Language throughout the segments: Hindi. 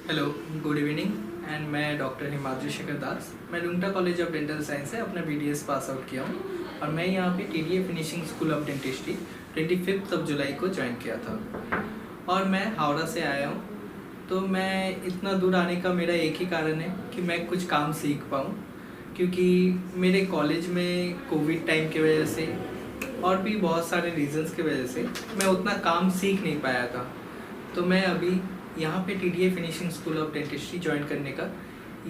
हेलो, गुड इवनिंग एंड मैं डॉक्टर हिमाद्री शेखर दास। मैं Rungta college of dental science से अपना BDS पास आउट किया हूँ और मैं यहाँ पे TDA finishing school of dentistry 25 जुलाई को ज्वाइन किया था और मैं हावड़ा से आया हूँ। तो मैं इतना दूर आने का मेरा एक ही कारण है कि मैं कुछ काम सीख पाऊँ, क्योंकि मेरे कॉलेज में कोविड टाइम की वजह से और भी बहुत सारे रीजंस की वजह से मैं उतना काम सीख नहीं पाया था। तो मैं अभी यहाँ पे TDA finishing school of dentistry join करने का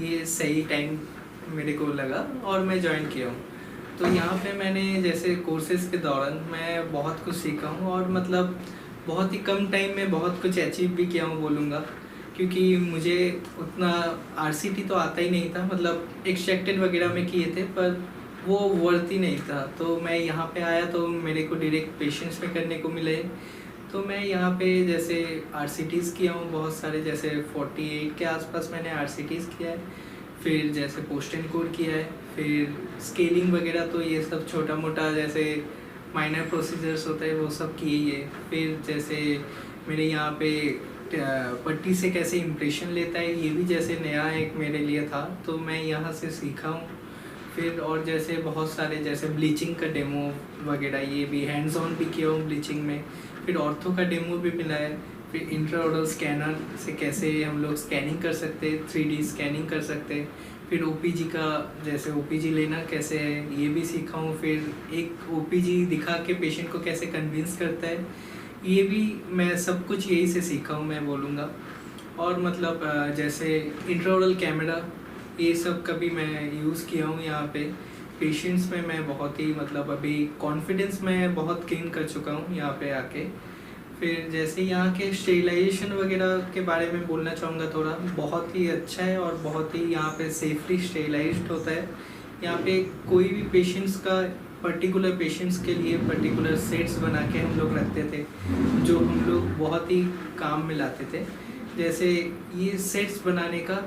ये सही टाइम मेरे को लगा और मैं ज्वाइन किया हूँ। तो यहाँ पे मैंने जैसे कोर्सेज़ के दौरान मैं बहुत कुछ सीखा हूँ और मतलब बहुत ही कम टाइम में बहुत कुछ अचीव भी किया हूँ बोलूँगा, क्योंकि मुझे उतना RCT तो आता ही नहीं था। मतलब एक्सट्रैक्टेड वगैरह में किए थे पर वो वर्थ ही नहीं था। तो मैं यहाँ पे आया तो मेरे को डायरेक्ट पेशेंट्स में करने को मिले। तो मैं यहाँ पे जैसे RCTs किया हूँ बहुत सारे, जैसे 48 के आसपास मैंने RCTs किया है, फिर जैसे पोस्ट एंड कोड किया है, फिर स्केलिंग वगैरह तो ये सब छोटा मोटा जैसे माइनर प्रोसीजर्स होता है वो सब किए ही है। फिर जैसे मेरे यहाँ पे पट्टी से कैसे इम्प्रेशन लेता है ये भी जैसे नया एक मेरे लिए था, तो मैं यहाँ से सीखा हूँ। फिर और जैसे बहुत सारे जैसे ब्लीचिंग का डेमो वगैरह ये भी हैंड्स ऑन भी किया हूँ ब्लीचिंग में। फिर ऑर्थो का डेमो भी मिला है। फिर इंट्राओरल स्कैनर से कैसे हम लोग स्कैनिंग कर सकते हैं, 3D स्कैनिंग कर सकते हैं। फिर OPG का जैसे OPG लेना कैसे है ये भी सीखा हूँ। फिर एक OPG दिखा के पेशेंट को कैसे कन्विंस करता है ये भी मैं सब कुछ यही से सीखा हूँ मैं बोलूँगा। और मतलब जैसे इंट्राओरल कैमरा ये सब का भी मैं यूज़ किया हूँ यहाँ पे पेशेंट्स में। मैं बहुत ही मतलब अभी कॉन्फिडेंस मैं बहुत गेन कर चुका हूँ यहाँ पे आके। फिर जैसे यहाँ के स्टेरिलाइजेशन वगैरह के बारे में बोलना चाहूँगा थोड़ा, बहुत ही अच्छा है और बहुत ही यहाँ पे सेफली स्टेरिलाइज्ड होता है। यहाँ पे कोई भी पेशेंट्स का पर्टिकुलर पेशेंट्स के लिए पर्टिकुलर सेट्स बना के हम लोग रखते थे, जो हम लोग बहुत ही काम में लाते थे। जैसे ये सेट्स बनाने का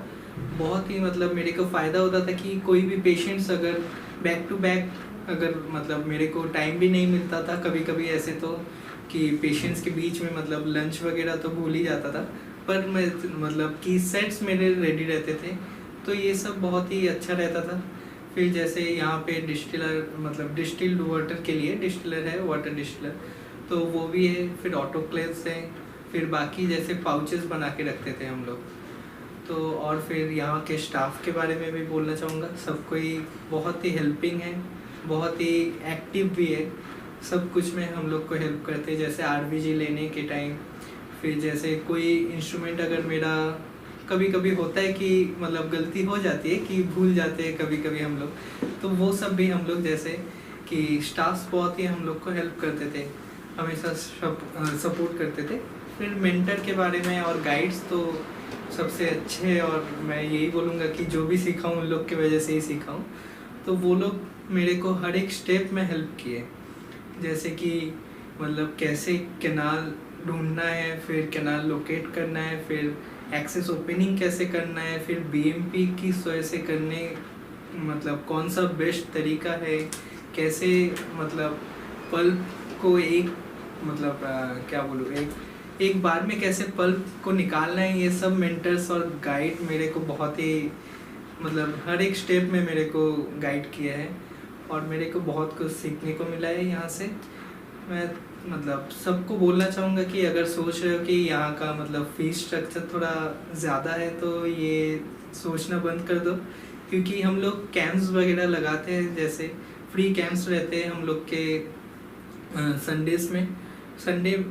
बहुत ही मतलब मेरे को फ़ायदा होता था कि कोई भी पेशेंट्स अगर बैक टू बैक अगर मतलब मेरे को टाइम भी नहीं मिलता था कभी कभी ऐसे तो कि पेशेंट्स के बीच में मतलब लंच वगैरह तो भूल ही जाता था, पर मैं मतलब कि सेट्स मेरे रेडी रहते थे, तो ये सब बहुत ही अच्छा रहता था। फिर जैसे यहाँ पे डिस्टिलर मतलब डिस्टिल्ड वाटर के लिए डिस्टिलर है, वाटर डिस्टिलर, तो वो भी है। फिर ऑटोक्लेव्स है। फिर बाकी जैसे पाउचेस बना के रखते थे हम लोग। तो और फिर यहाँ के स्टाफ के बारे में भी बोलना चाहूँगा। सब कोई बहुत ही हेल्पिंग है, बहुत ही एक्टिव भी है, सब कुछ में हम लोग को हेल्प करते हैं। जैसे RVG लेने के टाइम, फिर जैसे कोई इंस्ट्रूमेंट अगर मेरा कभी कभी होता है कि मतलब गलती हो जाती है कि भूल जाते हैं कभी कभी हम लोग, तो वो सब भी हम लोग जैसे कि स्टाफ बहुत ही हम लोग को हेल्प करते थे, हमेशा सपोर्ट करते थे। फिर मेंटर के बारे में और गाइड्स तो सबसे अच्छे, और मैं यही बोलूँगा कि जो भी सीखा हूँ उन लोग की वजह से ही सीखा हूँ। तो वो लोग मेरे को हर एक स्टेप में हेल्प किए, जैसे कि मतलब कैसे कैनाल ढूंढना है, फिर कैनाल लोकेट करना है, फिर एक्सेस ओपनिंग कैसे करना है, फिर BMP किस वजह से करने मतलब कौन सा बेस्ट तरीका है, कैसे मतलब पल्प को एक मतलब क्या बोलूँ एक बार में कैसे पल्प को निकालना है, ये सब मेंटर्स और गाइड मेरे को बहुत ही मतलब हर एक स्टेप में मेरे को गाइड किया है और मेरे को बहुत कुछ सीखने को मिला है यहाँ से। मैं मतलब सबको बोलना चाहूँगा कि अगर सोच रहे हो कि यहाँ का मतलब फीस स्ट्रक्चर थोड़ा ज़्यादा है तो ये सोचना बंद कर दो, क्योंकि हम लोग कैंप्स वगैरह लगाते हैं, जैसे फ्री कैंप्स रहते हैं हम लोग के संडेज़ में।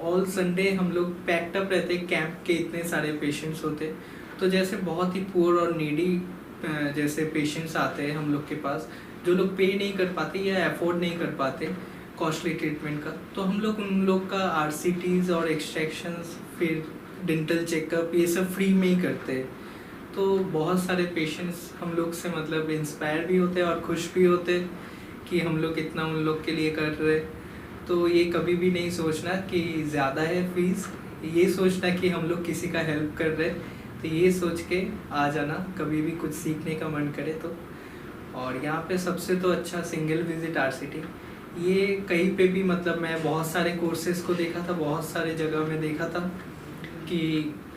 ऑल संडे हम लोग पैक्ड अप रहते हैं, कैंप के इतने सारे पेशेंट्स होते, तो जैसे बहुत ही पुअर और नीडी जैसे पेशेंट्स आते हैं हम लोग के पास, जो लोग पे नहीं कर पाते या अफोर्ड नहीं कर पाते कॉस्टली ट्रीटमेंट का, तो हम लोग उन लोग का RCTs और एक्सट्रैक्शंस फिर डेंटल चेकअप ये सब फ्री में ही करते हैं। तो बहुत सारे पेशेंट्स हम लोग से मतलब इंस्पायर भी होते हैं और खुश भी होते हैं कि हम लोग इतना उन लोग के लिए कर रहे। तो ये कभी भी नहीं सोचना कि ज़्यादा है फीस, ये सोचना कि हम लोग किसी का हेल्प कर रहे, तो ये सोच के आ जाना कभी भी कुछ सीखने का मन करे तो। और यहाँ पे सबसे तो अच्छा सिंगल विजिट RCT, ये कहीं पे भी मतलब मैं बहुत सारे कोर्सेज़ को देखा था, बहुत सारे जगह में देखा था कि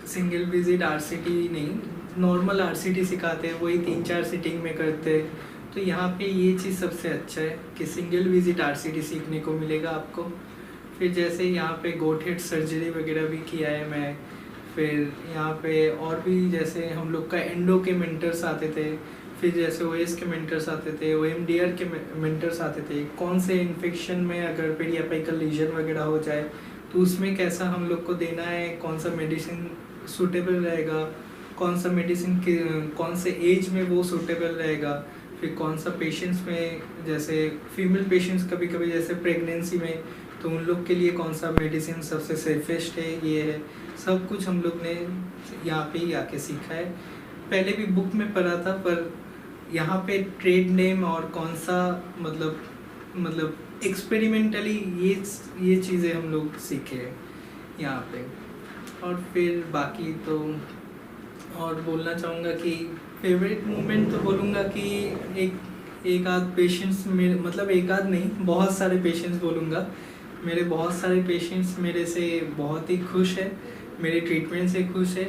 सिंगल विजिट आरसीटी नहीं, नॉर्मल आरसीटी सिखाते हैं, वही 3-4 सिटिंग में करते हैं। तो यहाँ पे ये चीज़ सबसे अच्छा है कि सिंगल विजिट आरसीटी सीखने को मिलेगा आपको। फिर जैसे यहाँ पे गोट हेड सर्जरी वगैरह भी किया है मैं। फिर यहाँ पे और भी जैसे हम लोग का एंडो के मेंटर्स आते थे, फिर जैसे ओएस के मेंटर्स आते थे, ओएमडीआर के मेंटर्स आते थे। कौन से इन्फेक्शन में अगर पेरियापिकल लीजन वगैरह हो जाए तो उसमें कैसा हम लोग को देना है, कौन सा मेडिसिन सूटेबल रहेगा, कौन सा मेडिसिन कौन से एज में वो सूटेबल रहेगा, फिर कौन सा पेशेंट्स में, जैसे फीमेल पेशेंट्स कभी कभी जैसे प्रेगनेंसी में, तो उन लोग के लिए कौन सा मेडिसिन सबसे सेफेस्ट है, ये है सब कुछ हम लोग ने यहाँ पे ही आके सीखा है। पहले भी बुक में पढ़ा था, पर यहाँ पे ट्रेड नेम और कौन सा मतलब एक्सपेरिमेंटली ये चीज़ें हम लोग सीखे हैं यहाँ पे। और फिर बाकी तो और बोलना चाहूँगा कि फेवरेट मोमेंट तो बोलूँगा कि एक आध पेशेंट्स मेरे, मतलब एक आध नहीं, बहुत सारे पेशेंट्स बोलूँगा। मेरे बहुत सारे पेशेंट्स मेरे से बहुत ही खुश है, मेरे ट्रीटमेंट से खुश है।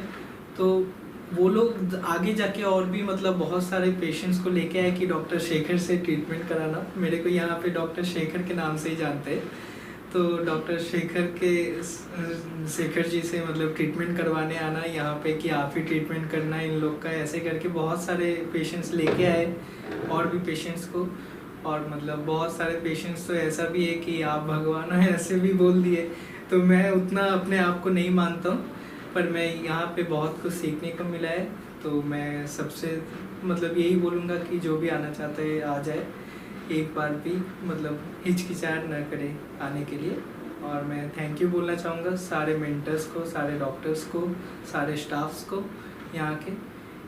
तो वो लोग आगे जाके और भी मतलब बहुत सारे पेशेंट्स को लेके आए कि डॉक्टर शेखर से ट्रीटमेंट कराना। मेरे को यहाँ पे डॉक्टर शेखर के नाम से ही जानते हैं, तो डॉक्टर शेखर जी से मतलब ट्रीटमेंट करवाने आना यहाँ पे कि आप ही ट्रीटमेंट करना इन लोग का, ऐसे करके बहुत सारे पेशेंट्स लेके आए और भी पेशेंट्स को। और मतलब बहुत सारे पेशेंट्स तो ऐसा भी है कि आप भगवान हो ऐसे भी बोल दिए। तो मैं उतना अपने आप को नहीं मानता हूँ, पर मैं यहाँ पे बहुत कुछ सीखने को मिला है। तो मैं सबसे मतलब यही बोलूँगा कि जो भी आना चाहता है आ जाए, एक बार भी मतलब हिचकिचाहट न करे आने के लिए। और मैं थैंक यू बोलना चाहूँगा सारे मेंटर्स को, सारे डॉक्टर्स को, सारे स्टाफ्स को यहाँ के,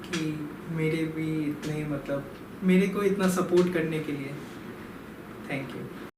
कि मेरे भी इतने मतलब मेरे को इतना सपोर्ट करने के लिए। Thank you.